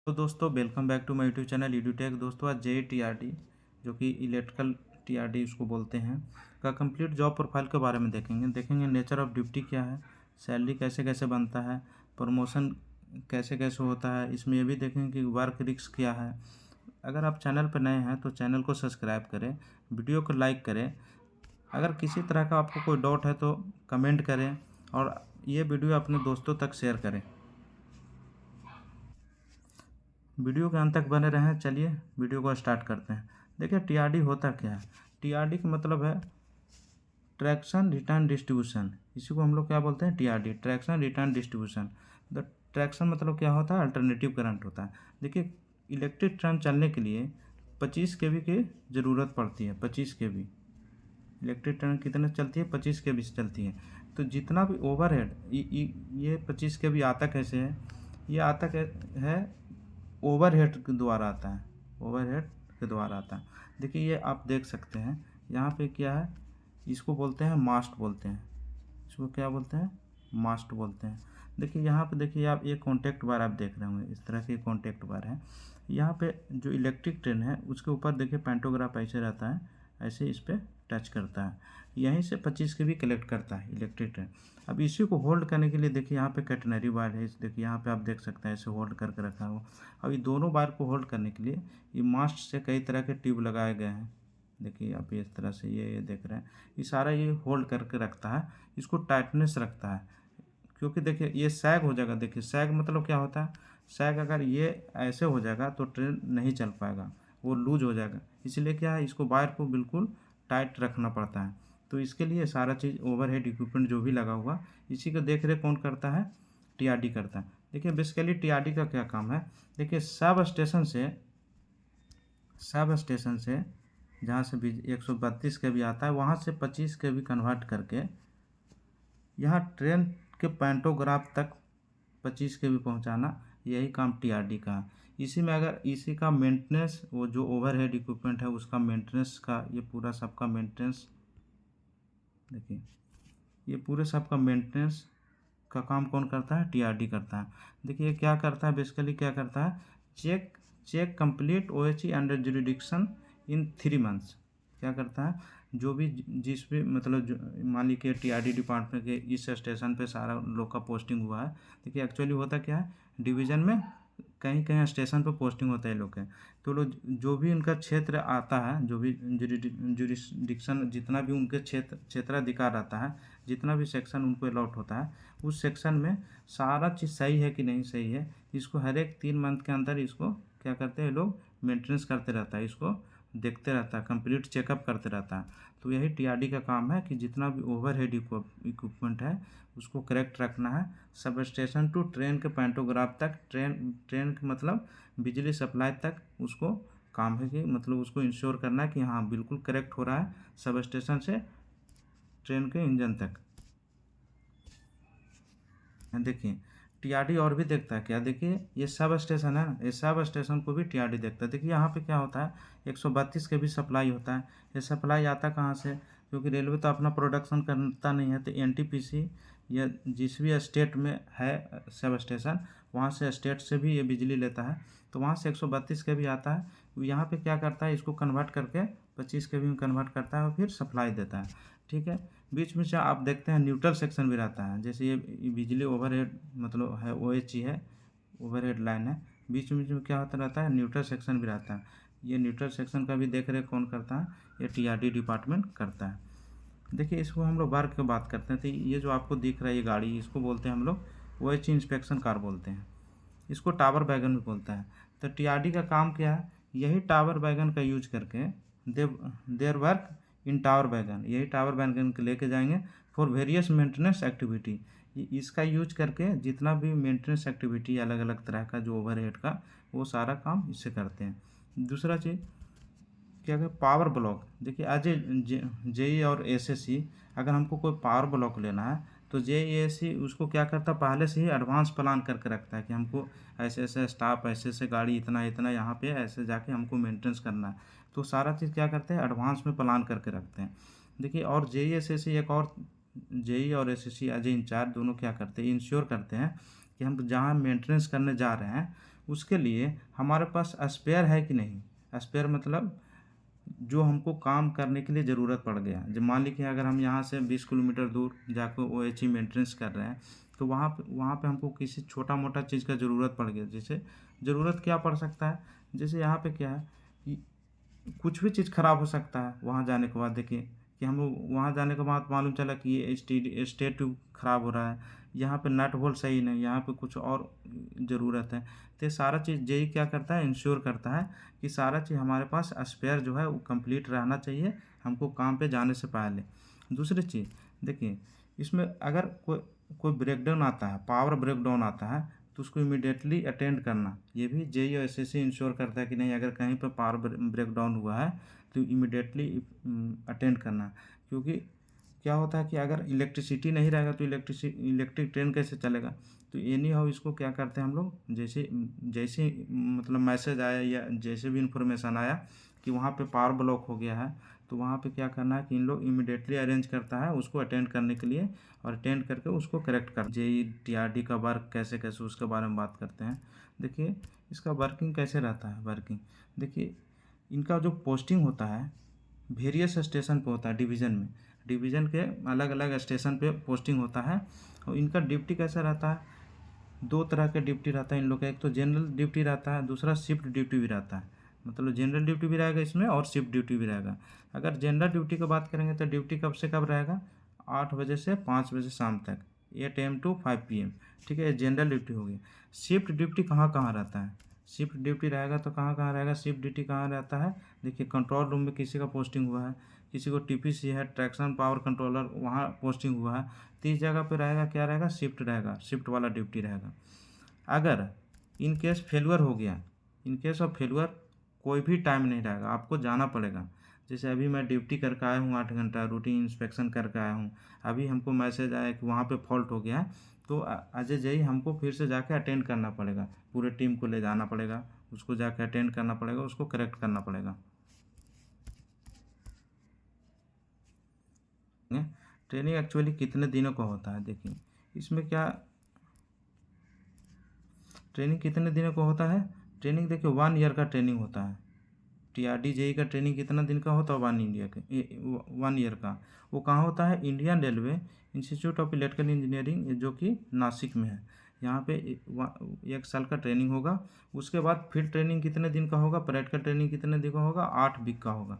तो दोस्तों welcome back to my YouTube channel Edutech. दोस्तों आज JEE जो कि इलेक्ट्रिकल TRD उसको बोलते हैं का कंप्लीट जॉब प्रोफाइल के बारे में देखेंगे नेचर ऑफ ड्यूटी क्या है, सैलरी कैसे कैसे बनता है, प्रमोशन कैसे कैसे होता है। इसमें ये भी देखेंगे कि वर्क रिस्क क्या है। अगर आप चैनल पर नए हैं तो चैनल को सब्सक्राइब करें, वीडियो को लाइक करें। अगर किसी तरह का आपको कोई डाउट है तो कमेंट करें और ये वीडियो अपने दोस्तों तक शेयर करें। वीडियो के अंत तक बने रहें। चलिए वीडियो को स्टार्ट करते हैं। देखिए TRD होता क्या है। TRD का मतलब है ट्रैक्शन रिटर्न डिस्ट्रीब्यूशन। इसी को हम लोग क्या बोलते हैं, TRD, traction return distribution. The traction मतलब क्या होता है, अल्टरनेटिव करंट होता है। देखिए इलेक्ट्रिक ट्रेन चलने के लिए 25 kV की ज़रूरत पड़ती है। 25 kV इलेक्ट्रिक ट्रेन कितने चलती है, 25 kV से चलती है। तो जितना भी ओवरहेड ये 25 kV आता कैसे है, ये आता है ओवरहेड के द्वारा आता है। ओवरहेड के द्वारा आता है। देखिए ये आप देख सकते हैं यहाँ पे क्या है, इसको बोलते हैं मास्ट बोलते हैं। इसको क्या बोलते हैं, मास्ट बोलते हैं। देखिए यहाँ पे देखिए आप एक कॉन्टैक्ट बार आप देख रहे होंगे, इस तरह के कॉन्टैक्ट बार है। यहाँ पे जो इलेक्ट्रिक ट्रेन है उसके ऊपर देखिए पैंटोग्राफ ऐसे रहता है, ऐसे इस पर टच करता है। यहीं से 25 kV कलेक्ट करता है इलेक्ट्रिक ट्रेन। अब इसी को होल्ड करने के लिए देखिए यहाँ पे कैटेनरी वायर है। देखिए यहाँ पे आप देख सकते हैं ऐसे होल्ड करके रखा हुआ। अब ये दोनों वायर को होल्ड करने के लिए ये मास्ट से कई तरह के ट्यूब लगाए गए हैं। देखिए आप इस तरह से ये देख रहे हैं, ये सारा ये होल्ड करके रखता है, इसको टाइटनेस रखता है। क्योंकि देखिए ये सैग हो जाएगा। देखिए सैग मतलब क्या होता है, सैग अगर ये ऐसे हो जाएगा तो ट्रेन नहीं चल पाएगा, वो लूज हो जाएगा। इसलिए क्या है, इसको वायर को बिल्कुल टाइट रखना पड़ता है। तो इसके लिए सारा चीज़ ओवरहेड इक्विपमेंट जो भी लगा हुआ, इसी का देख रेख कौन करता है, TRD करता है। देखिए बेसिकली TRD का क्या काम है। देखिए सब स्टेशन से जहाँ से भी 132 kV आता है वहाँ से 25 kV कन्वर्ट करके यहाँ ट्रेन के पैंटोग्राफ तक 25 kV पहुँचाना, यही काम TRD का है। इसी में अगर इसी का मेंटेनेंस, वो जो ओवरहेड इक्विपमेंट है उसका मेंटेनेंस का, ये पूरा सबका मेंटेनेंस, देखिए ये पूरे सबका मेंटेनेंस का काम कौन करता है, TRD करता है। देखिए ये क्या करता है, बेसिकली क्या करता है, check complete OHE under jurisdiction in 3 months। क्या करता है, जो भी जिस भी मतलब जो मान लीजिए TRD डिपार्टमेंट के इस स्टेशन पे सारा लोग का पोस्टिंग हुआ है। देखिए एक्चुअली होता क्या है, डिवीज़न में कहीं कहीं स्टेशन पे पोस्टिंग होता है लोग के। तो लोग जो भी उनका क्षेत्र आता है, जो भी जुरिडिक्शन, जितना भी उनके क्षेत्राधिकार रहता है, जितना भी सेक्शन उनको अलॉट होता है, उस सेक्शन में सारा चीज़ सही है कि नहीं सही है, इसको हर एक 3 मंथ के अंदर इसको क्या करते हैं लोग, मेंटेनेंस करते रहता है, इसको देखते रहता है, कंप्लीट चेकअप करते रहता है। तो यही TRD का काम है कि जितना भी ओवरहेड इक्विपमेंट है उसको करेक्ट रखना है। सब स्टेशन टू ट्रेन के पैंटोग्राफ तक, ट्रेन के मतलब बिजली सप्लाई तक उसको काम है कि मतलब उसको इंश्योर करना है कि हाँ बिल्कुल करेक्ट हो रहा है, सब स्टेशन से ट्रेन के इंजन तक। देखिए TRD और भी देखता है क्या, देखिए ये सब स्टेशन है ना, ये सब स्टेशन को भी TRD देखता है। देखिए यहाँ पे क्या होता है, 132 kV सप्लाई होता है। ये सप्लाई आता कहाँ से, क्योंकि रेलवे तो अपना प्रोडक्शन करता नहीं है, तो NTPC या जिस भी स्टेट में है सब स्टेशन, वहाँ से स्टेट से भी ये बिजली लेता है। तो वहाँ से 132 kV आता है। यहाँ पे क्या करता है, इसको कन्वर्ट करके 25 kV में कन्वर्ट करता है और फिर सप्लाई देता है। ठीक है, बीच में से आप देखते हैं न्यूट्रल सेक्शन भी रहता है। जैसे ये बिजली ओवरहेड मतलब है, OHE है, ओवरहेड लाइन है, बीच में क्या होता रहता है, न्यूट्रल सेक्शन भी रहता है। ये न्यूट्रल सेक्शन का भी देख रेख कौन करता है, ये TRD डिपार्टमेंट करता है। देखिए इसको हम लोग वर्क की बात करते हैं, तो ये जो आपको दिख रहा है ये गाड़ी, इसको बोलते हैं हम लोग OHE इंस्पेक्शन कार बोलते हैं। इसको टावर वैगन भी बोलता है। तो TRD का काम क्या है, यही टावर वैगन का यूज करके देर वर्क इन टावर वैगन, यही टावर वैगन के लेके जाएंगे फॉर वेरियस मेंटेनेंस एक्टिविटी। इसका यूज करके जितना भी मेंटेनेंस एक्टिविटी अलग अलग तरह का जो ओवरहेड का, वो सारा काम इससे करते हैं। दूसरा चीज़ क्या है, पावर ब्लॉक। देखिए आज JEE और SSC, अगर हमको कोई पावर ब्लॉक लेना है तो JEE उसको क्या करता है, पहले से ही एडवांस प्लान करके रखता है कि हमको ऐसे ऐसे स्टाफ, ऐसे ऐसे गाड़ी, इतना इतना यहाँ पे ऐसे जाके हमको मेंटेनेंस करना है। तो सारा चीज़ क्या करते हैं, एडवांस में प्लान करके रखते हैं। देखिए और JEE SSC एक और, JEE और SSC एज ए इंचार्ज दोनों क्या करते हैं, इंश्योर करते हैं कि हम जहाँ मेंटेनेंस करने जा रहे हैं उसके लिए हमारे पास स्पेयर है कि नहीं। स्पेयर मतलब जो हमको काम करने के लिए ज़रूरत पड़ गया। जब मान लीजिए अगर हम यहाँ से 20 किलोमीटर दूर जाकर OHE मेंटेनेंस कर रहे हैं, तो वहाँ पे हमको किसी छोटा मोटा चीज़ का ज़रूरत पड़ गया। जैसे ज़रूरत क्या पड़ सकता है, जैसे यहाँ पे क्या है कि कुछ भी चीज़ ख़राब हो सकता है। वहाँ जाने के बाद देखिए कि हम लोग वहाँ जाने के बाद मालूम चला कि ये स्टेट ट्यूब ख़राब हो रहा है, यहाँ पे नट बोल्ट सही नहीं, यहाँ पे कुछ और ज़रूरत है। तो ये सारा चीज़ जेई क्या करता है, इंश्योर करता है कि सारा चीज़ हमारे पास स्पेयर जो है वो कंप्लीट रहना चाहिए हमको काम पे जाने से पहले। दूसरी चीज़ देखिए, इसमें अगर कोई ब्रेकडाउन आता है, पावर ब्रेकडाउन आता है, तो उसको इमीडिएटली अटेंड करना, ये भी जेई और एसएससी इंश्योर करता है कि नहीं अगर कहीं पर पावर ब्रेकडाउन हुआ है तो इमीडिएटली अटेंड करना। क्योंकि क्या होता है कि अगर इलेक्ट्रिसिटी नहीं रहेगा तो इलेक्ट्रिक ट्रेन कैसे चलेगा। तो एनी हाउ इसको क्या करते हैं हम लोग, जैसे जैसे मतलब मैसेज आया या जैसे भी इंफॉर्मेशन आया कि वहाँ पे पावर ब्लॉक हो गया है, तो वहाँ पे क्या करना है कि इन लोग इमीडिएटली अरेंज करता है उसको अटेंड करने के लिए, और अटेंड करके उसको करेक्ट कर। जेई टीआरडी का वर्क कैसे कैसे उसके बारे में बात करते हैं। देखिए इसका वर्किंग कैसे रहता है। वर्किंग देखिए, इनका जो पोस्टिंग होता है वेरियस स्टेशन पे होता है, डिवीज़न के अलग अलग स्टेशन पे पोस्टिंग होता है। और इनका ड्यूटी कैसा रहता है, दो तरह के ड्यूटी रहता है इन लोग का। एक तो जनरल ड्यूटी रहता है, दूसरा शिफ्ट ड्यूटी भी रहता है। मतलब जनरल ड्यूटी भी रहेगा इसमें और शिफ्ट ड्यूटी भी रहेगा। अगर जनरल ड्यूटी की बात करेंगे तो ड्यूटी कब से कब रहेगा, 8 बजे से 5 बजे शाम तक, 8 AM to 5 PM। ठीक है, जनरल ड्यूटी हो गई। शिफ्ट ड्यूटी कहाँ कहाँ रहता है, शिफ्ट ड्यूटी रहेगा तो कहाँ कहाँ रहेगा, शिफ्ट ड्यूटी कहाँ रहता है। देखिए कंट्रोल रूम में किसी का पोस्टिंग हुआ है, किसी को टीपीसी है, ट्रैक्शन पावर कंट्रोलर, वहाँ पोस्टिंग हुआ है, तो इस जगह पे रहेगा क्या रहेगा, शिफ्ट रहेगा, शिफ्ट वाला ड्यूटी रहेगा। अगर इन केस फेलुअर हो गया, इन केस ऑफ फेलुअर कोई भी टाइम नहीं रहेगा, आपको जाना पड़ेगा। जैसे अभी मैं ड्यूटी करके आया हूँ 8 घंटा, रूटीन इंस्पेक्शन करके आया हूँ, अभी हमको मैसेज आया कि वहाँ पे फॉल्ट हो गया है, तो अजय जई हमको फिर से जाके अटेंड करना पड़ेगा, पूरे टीम को ले जाना पड़ेगा, उसको जाके अटेंड करना पड़ेगा, उसको करेक्ट करना पड़ेगा। ट्रेनिंग एक्चुअली कितने दिनों का होता है, देखिए इसमें क्या ट्रेनिंग कितने दिनों का होता है। ट्रेनिंग देखिए 1 ईयर का ट्रेनिंग होता है। टीआरडी जेई का ट्रेनिंग कितना दिन का होता है, 1 ईयर का। वो कहाँ होता है, Indian railway institute of electrical engineering, जो कि नासिक में है। यहाँ पे 1 साल का ट्रेनिंग होगा। उसके बाद फिर ट्रेनिंग कितने दिन का होगा, प्रैक्टिकल ट्रेनिंग कितने दिन का होगा, 8 वीक का होगा।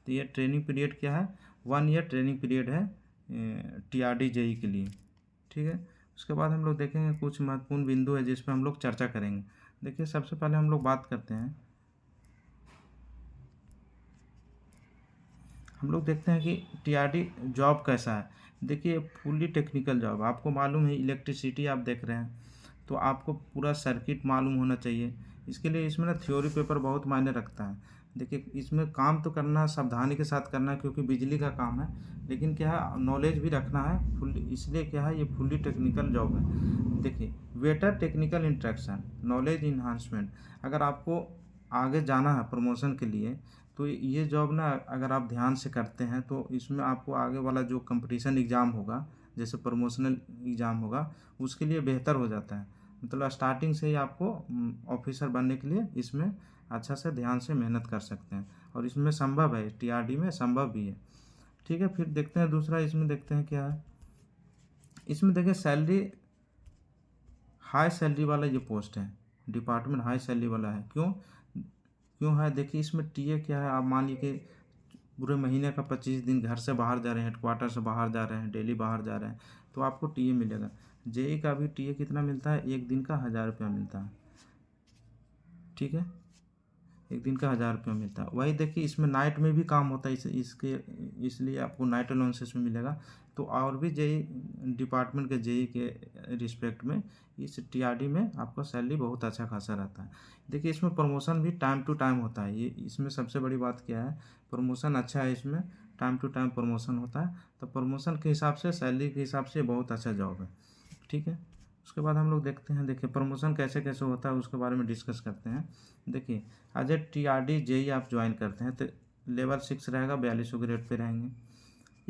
तो ये ट्रेनिंग पीरियड क्या है, 1 ईयर ट्रेनिंग पीरियड है टीआरडी जेई के लिए। ठीक है, उसके बाद हम लोग देखेंगे कुछ महत्वपूर्ण बिंदु है जिस पर हम लोग चर्चा करेंगे। देखिए सबसे पहले हम लोग बात करते हैं, हम लोग देखते हैं कि टीआरडी जॉब कैसा है। देखिए फुल्ली टेक्निकल जॉब, आपको मालूम है इलेक्ट्रिसिटी आप देख रहे हैं, तो आपको पूरा सर्किट मालूम होना चाहिए। इसके लिए इसमें ना थ्योरी पेपर बहुत मायने रखता है। देखिए इसमें काम तो करना है, सावधानी के साथ करना है क्योंकि बिजली का काम है, लेकिन क्या है नॉलेज भी रखना है फुल्ली। इसलिए क्या है ये फुल्ली टेक्निकल जॉब है। देखिए better technical interaction, knowledge enhancement, अगर आपको आगे जाना है प्रमोशन के लिए, तो ये जॉब ना अगर आप ध्यान से करते हैं तो इसमें आपको आगे वाला जो कंपटीशन एग्ज़ाम होगा, जैसे प्रमोशनल एग्ज़ाम होगा, उसके लिए बेहतर हो जाता है। मतलब स्टार्टिंग से ही आपको ऑफिसर बनने के लिए इसमें अच्छा से ध्यान से मेहनत कर सकते हैं, और इसमें संभव है, टीआरडी में संभव भी है। ठीक है, फिर देखते हैं दूसरा, इसमें देखते हैं क्या है। इसमें देखिए सैलरी, हाई सैलरी वाला ये पोस्ट है, डिपार्टमेंट हाई सैलरी वाला है। क्यों क्यों है, देखिए इसमें टीए क्या है, आप मान लीजिए पूरे महीने का 25 दिन घर से बाहर जा रहे हैं, हेडक्वार्टर से बाहर जा रहे हैं, डेली बाहर जा रहे हैं, तो आपको टीए मिलेगा। जेई का भी टीए कितना मिलता है, एक दिन का 1000 रुपया मिलता है। ठीक है, एक दिन का 1000 रुपया मिलता है। वही देखिए इसमें नाइट में भी काम होता है, इसके इसलिए आपको नाइट अलाउंसेस में मिलेगा। तो और भी जेई डिपार्टमेंट के जेई के रिस्पेक्ट में इस टीआरडी में आपका सैलरी बहुत अच्छा खासा रहता है। देखिए इसमें प्रमोशन भी टाइम टू टाइम होता है। ये इसमें सबसे बड़ी बात क्या है, प्रमोशन अच्छा है, इसमें टाइम टू टाइम प्रमोशन होता है। तो प्रमोशन के हिसाब से, सैलरी के हिसाब से बहुत अच्छा जॉब है। ठीक है, उसके बाद हम लोग देखते हैं, देखिए प्रमोशन कैसे कैसे होता है उसके बारे में डिस्कस करते हैं। देखिए एज ए टीआरडी जेई आप ज्वाइन करते हैं तो लेवल 6 रहेगा, 4200 ग्रेड पे रहेंगे।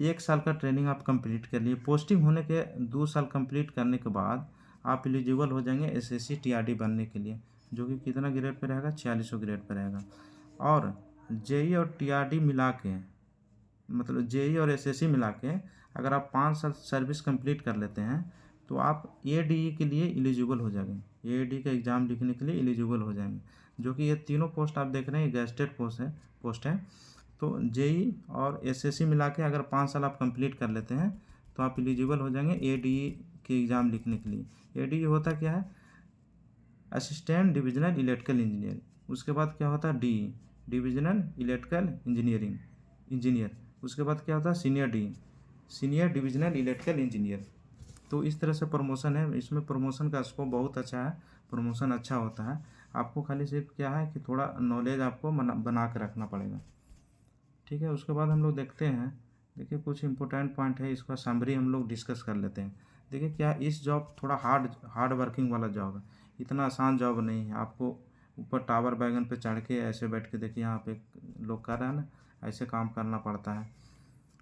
1 साल का ट्रेनिंग आप कंप्लीट कर लिए, पोस्टिंग होने के 2 साल कंप्लीट करने के बाद आप एलिजिबल हो जाएंगे एसएससी टीआरडी बनने के लिए। जो कि कितना ग्रेड पे रहेगा, 4600 ग्रेड पे रहेगा। और जेई और टीआरडी मिला के, मतलब जेई और एसएससी मिला के अगर आप 5 साल सर्विस कंप्लीट कर लेते हैं तो आप एडीई के लिए एलिजिबल हो जाएंगे, एडीई का एग्ज़ाम लिखने के लिए एलिजिबल हो जाएंगे। जो कि ये तीनों पोस्ट आप देख रहे हैं गेस्टेड पोस्ट है। तो जेई और एसएससी मिला के अगर 5 साल आप कंप्लीट कर लेते हैं तो आप एलिजिबल हो जाएंगे एडीई के एग्ज़ाम लिखने के लिए। एडीई होता क्या है, असिस्टेंट डिविजनल इलेक्ट्रिकल इंजीनियर। उसके बाद क्या होता है, डी डिविजनल इलेक्ट्रिकल इंजीनियर। उसके बाद क्या होता है, सीनियर डिविजनल इलेक्ट्रिकल इंजीनियर। तो इस तरह से प्रमोशन है। इसमें प्रमोशन का स्कोप बहुत अच्छा है, प्रमोशन अच्छा होता है। आपको खाली सिर्फ क्या है कि थोड़ा नॉलेज आपको बना के रखना पड़ेगा, ठीक है। उसके बाद हम लोग देखते हैं, देखिए कुछ इंपॉर्टेंट पॉइंट है, इसका समरी हम लोग डिस्कस कर लेते हैं। देखिए क्या इस जॉब थोड़ा हार्ड वर्किंग वाला जॉब है, इतना आसान जॉब नहीं है। आपको ऊपर टावर बैगन पे चढ़ के ऐसे बैठ के, देखिए यहाँ पे लोग कर रहे हैं ना, ऐसे काम करना पड़ता है,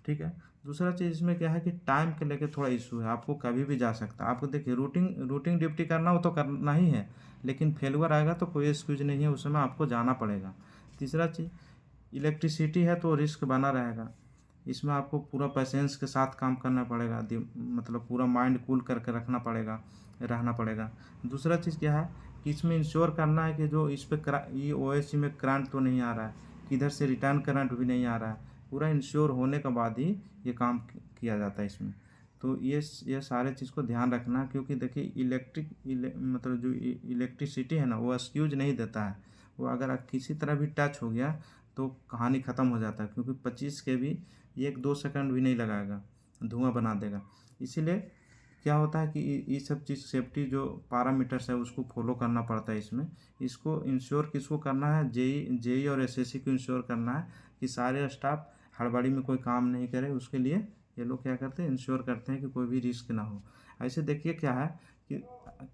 ठीक है। दूसरा चीज़ इसमें क्या है कि टाइम के लेके थोड़ा इशू है, आपको कभी भी जा सकता है। आपको देखिए रूटिंग ड्यूटी करना हो तो करना ही है, लेकिन फेलुअर आएगा तो कोई एक्सक्यूज नहीं है, उस समय आपको जाना पड़ेगा। तीसरा चीज़ इलेक्ट्रिसिटी है तो रिस्क बना रहेगा, इसमें आपको पूरा पेशेंस के साथ काम करना पड़ेगा, मतलब पूरा माइंड कूल करके रहना पड़ेगा। दूसरा चीज़ क्या है कि इसमें इंश्योर करना है कि जो इस पर ये ओएससी में करंट तो नहीं आ रहा है, किधर से रिटर्न करंट भी नहीं आ रहा है, पूरा इंश्योर होने के बाद ही ये काम किया जाता है इसमें। तो ये सारे चीज़ को ध्यान रखना, क्योंकि देखिए मतलब जो इलेक्ट्रिसिटी है ना वो एक्सक्यूज नहीं देता है। वो अगर किसी तरह भी टच हो गया तो कहानी ख़त्म हो जाता है, क्योंकि 25 के भी 1-2 सेकंड भी नहीं लगाएगा, धुआं बना देगा। इसीलिए क्या होता है कि ये सब चीज़ सेफ्टी जो पैरामीटर्स है उसको फॉलो करना पड़ता है इसमें। इसको इंश्योर किसको करना है, जेई और एसएससी को इंश्योर करना है कि सारे स्टाफ हड़बड़ी में कोई काम नहीं करे। उसके लिए ये लोग क्या करते हैं, इंश्योर करते हैं कि कोई भी रिस्क ना हो। ऐसे देखिए क्या है कि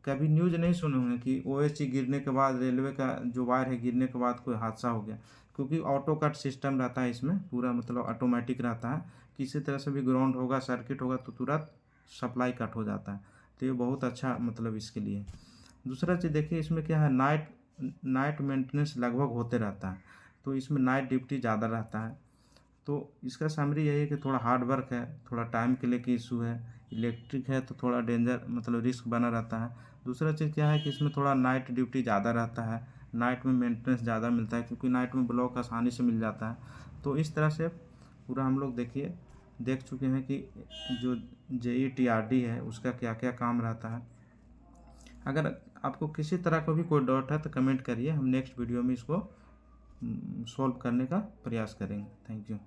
कभी न्यूज़ नहीं सुने होंगे कि ओएससी गिरने के बाद, रेलवे का जो वायर है गिरने के बाद कोई हादसा हो गया, क्योंकि ऑटो कट सिस्टम रहता है इसमें, पूरा मतलब ऑटोमेटिक रहता है। किसी तरह से भी ग्राउंड होगा, सर्किट होगा तो तुरंत सप्लाई कट हो जाता है। तो ये बहुत अच्छा मतलब इसके लिए। दूसरा चीज़ देखिए इसमें क्या है, नाइट मेंटेनेंस लगभग होते रहता है, तो इसमें नाइट ड्यूटी ज़्यादा रहता है। तो इसका समरी यही है कि थोड़ा हार्ड वर्क है, थोड़ा टाइम के लिए इशू है, इलेक्ट्रिक है तो थोड़ा डेंजर मतलब रिस्क बना रहता है। दूसरा चीज़ क्या है कि इसमें थोड़ा नाइट ड्यूटी ज़्यादा रहता है, नाइट में मेंटेनेंस ज़्यादा मिलता है, क्योंकि नाइट में ब्लॉक आसानी से मिल जाता है। तो इस तरह से पूरा हम लोग देख चुके हैं कि जो जेई टीआरडी है उसका क्या क्या काम रहता है। अगर आपको किसी तरह का भी कोई डाउट है तो कमेंट करिए, हम नेक्स्ट वीडियो में इसको सॉल्व करने का प्रयास करेंगे। Thank you.